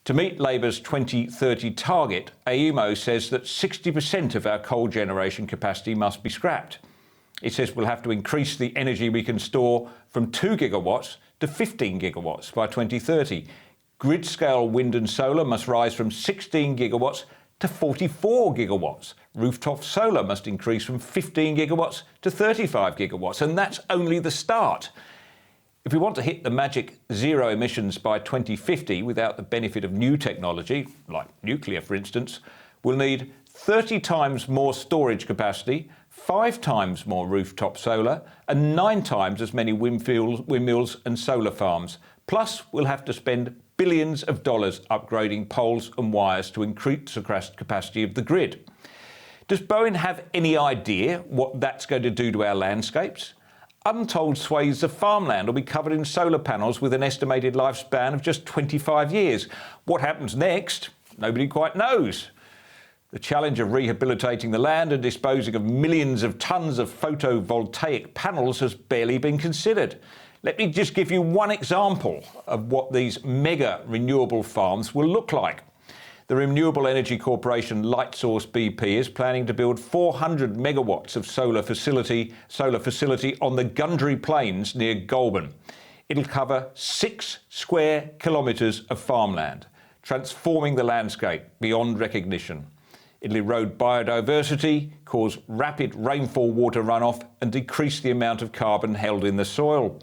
To meet Labour's 2030 target, AEMO says that 60% of our coal generation capacity must be scrapped. It says we'll have to increase the energy we can store from 2 gigawatts to 15 gigawatts by 2030. Grid-scale wind and solar must rise from 16 gigawatts to 44 gigawatts. Rooftop solar must increase from 15 gigawatts to 35 gigawatts, and that's only the start. If we want to hit the magic zero emissions by 2050 without the benefit of new technology, like nuclear for instance, we'll need 30 times more storage capacity, 5 times more rooftop solar, and 9 times as many windmills and solar farms. Plus, we'll have to spend billions of dollars upgrading poles and wires to increase the capacity of the grid. Does Bowen have any idea what that's going to do to our landscapes? Untold swathes of farmland will be covered in solar panels with an estimated lifespan of just 25 years. What happens next? Nobody quite knows. The challenge of rehabilitating the land and disposing of millions of tonnes of photovoltaic panels has barely been considered. Let me just give you one example of what these mega renewable farms will look like. The Renewable Energy Corporation Lightsource BP is planning to build 400 megawatts of solar facility on the Gundry Plains near Goulburn. It'll cover 6 square kilometres of farmland, transforming the landscape beyond recognition. It'll erode biodiversity, cause rapid rainfall water runoff, and decrease the amount of carbon held in the soil.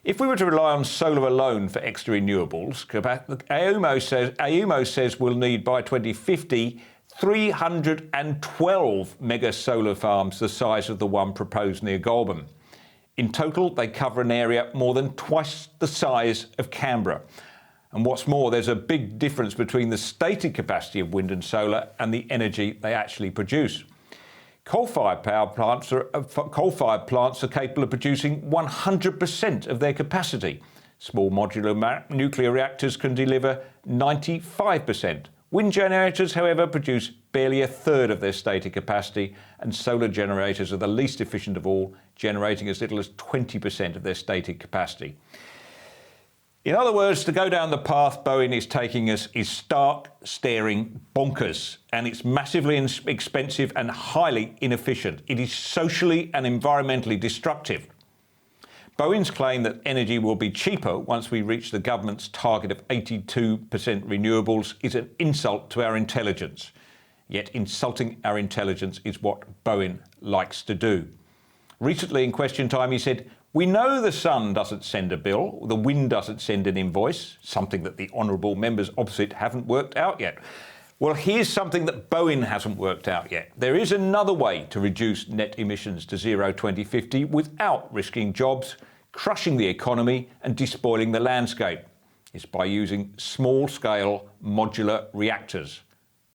If we were to rely on solar alone for extra renewables, AEMO says we'll need by 2050 312 mega solar farms the size of the one proposed near Goulburn. In total, they cover an area more than twice the size of Canberra. And what's more, there's a big difference between the stated capacity of wind and solar and the energy they actually produce. Coal-fired plants are capable of producing 100% of their capacity. Small modular nuclear reactors can deliver 95%. Wind generators, however, produce barely a third of their stated capacity, and solar generators are the least efficient of all, generating as little as 20% of their stated capacity. In other words, to go down the path Bowen is taking us is stark, staring bonkers, and it's massively expensive and highly inefficient. It is socially and environmentally destructive. Bowen's claim that energy will be cheaper once we reach the government's target of 82% renewables is an insult to our intelligence. Yet insulting our intelligence is what Bowen likes to do. Recently in Question Time he said, "We know the sun doesn't send a bill, the wind doesn't send an invoice," something that the honourable members opposite haven't worked out yet. Well, here's something that Bowen hasn't worked out yet. There is another way to reduce net emissions to zero 2050 without risking jobs, crushing the economy and despoiling the landscape. It's by using small-scale modular reactors.